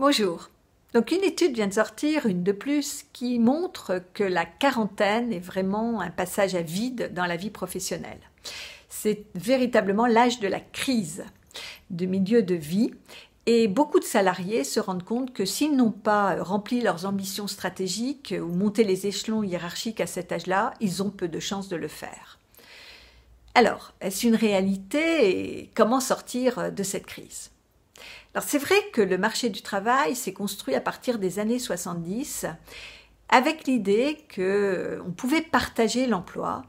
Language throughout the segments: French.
Bonjour. Donc une étude vient de sortir, une de plus, qui montre que la quarantaine est vraiment un passage à vide dans la vie professionnelle. C'est véritablement l'âge de la crise de milieu de vie et beaucoup de salariés se rendent compte que s'ils n'ont pas rempli leurs ambitions stratégiques ou monté les échelons hiérarchiques à cet âge-là, ils ont peu de chances de le faire. Alors, est-ce une réalité et comment sortir de cette crise ? Alors c'est vrai que le marché du travail s'est construit à partir des années 70 avec l'idée qu'on pouvait partager l'emploi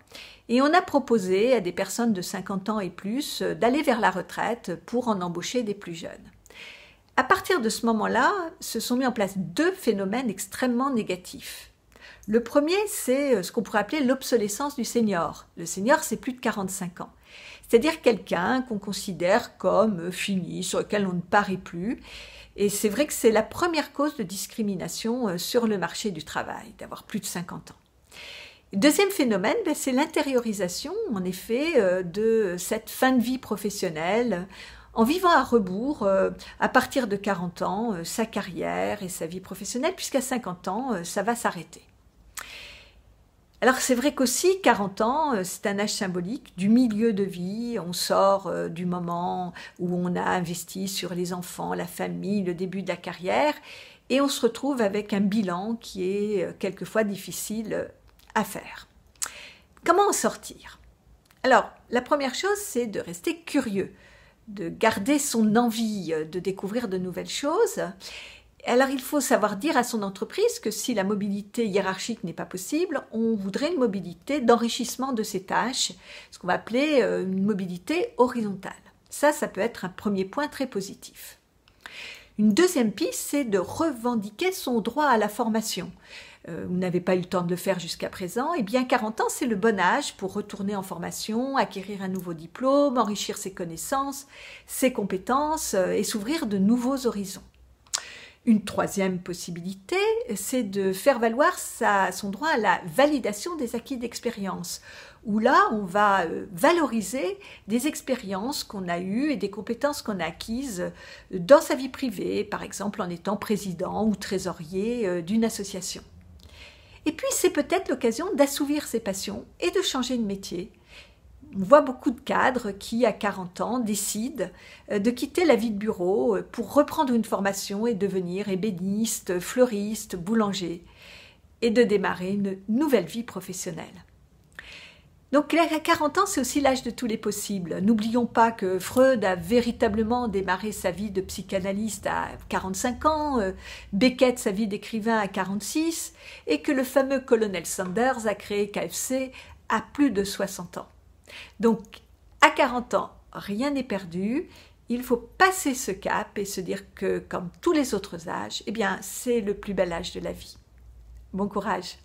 et on a proposé à des personnes de 50 ans et plus d'aller vers la retraite pour en embaucher des plus jeunes. À partir de ce moment-là, se sont mis en place deux phénomènes extrêmement négatifs. Le premier, c'est ce qu'on pourrait appeler l'obsolescence du senior. Le senior, c'est plus de 45 ans. C'est-à-dire quelqu'un qu'on considère comme fini, sur lequel on ne parie plus. Et c'est vrai que c'est la première cause de discrimination sur le marché du travail, d'avoir plus de 50 ans. Deuxième phénomène, c'est l'intériorisation, en effet, de cette fin de vie professionnelle, en vivant à rebours, à partir de 40 ans, sa carrière et sa vie professionnelle, puisqu'à 50 ans, ça va s'arrêter. Alors c'est vrai qu'aussi 40 ans, c'est un âge symbolique du milieu de vie, on sort du moment où on a investi sur les enfants, la famille, le début de la carrière, et on se retrouve avec un bilan qui est quelquefois difficile à faire. Comment en sortir ? Alors la première chose, c'est de rester curieux, de garder son envie de découvrir de nouvelles choses. Alors il faut savoir dire à son entreprise que si la mobilité hiérarchique n'est pas possible, on voudrait une mobilité d'enrichissement de ses tâches, ce qu'on va appeler une mobilité horizontale. Ça peut être un premier point très positif. Une deuxième piste, c'est de revendiquer son droit à la formation. Vous n'avez pas eu le temps de le faire jusqu'à présent, et bien 40 ans, c'est le bon âge pour retourner en formation, acquérir un nouveau diplôme, enrichir ses connaissances, ses compétences et s'ouvrir de nouveaux horizons. Une troisième possibilité, c'est de faire valoir son droit à la validation des acquis d'expérience, où là, on va valoriser des expériences qu'on a eues et des compétences qu'on a acquises dans sa vie privée, par exemple en étant président ou trésorier d'une association. Et puis, c'est peut-être l'occasion d'assouvir ses passions et de changer de métier. On voit beaucoup de cadres qui, à 40 ans, décident de quitter la vie de bureau pour reprendre une formation et devenir ébéniste, fleuriste, boulanger, et de démarrer une nouvelle vie professionnelle. Donc, à 40 ans, c'est aussi l'âge de tous les possibles. N'oublions pas que Freud a véritablement démarré sa vie de psychanalyste à 45 ans, Beckett sa vie d'écrivain à 46, et que le fameux colonel Sanders a créé KFC à plus de 60 ans. Donc, à 40 ans, rien n'est perdu. Il faut passer ce cap et se dire que, comme tous les autres âges, c'est le plus bel âge de la vie. Bon courage!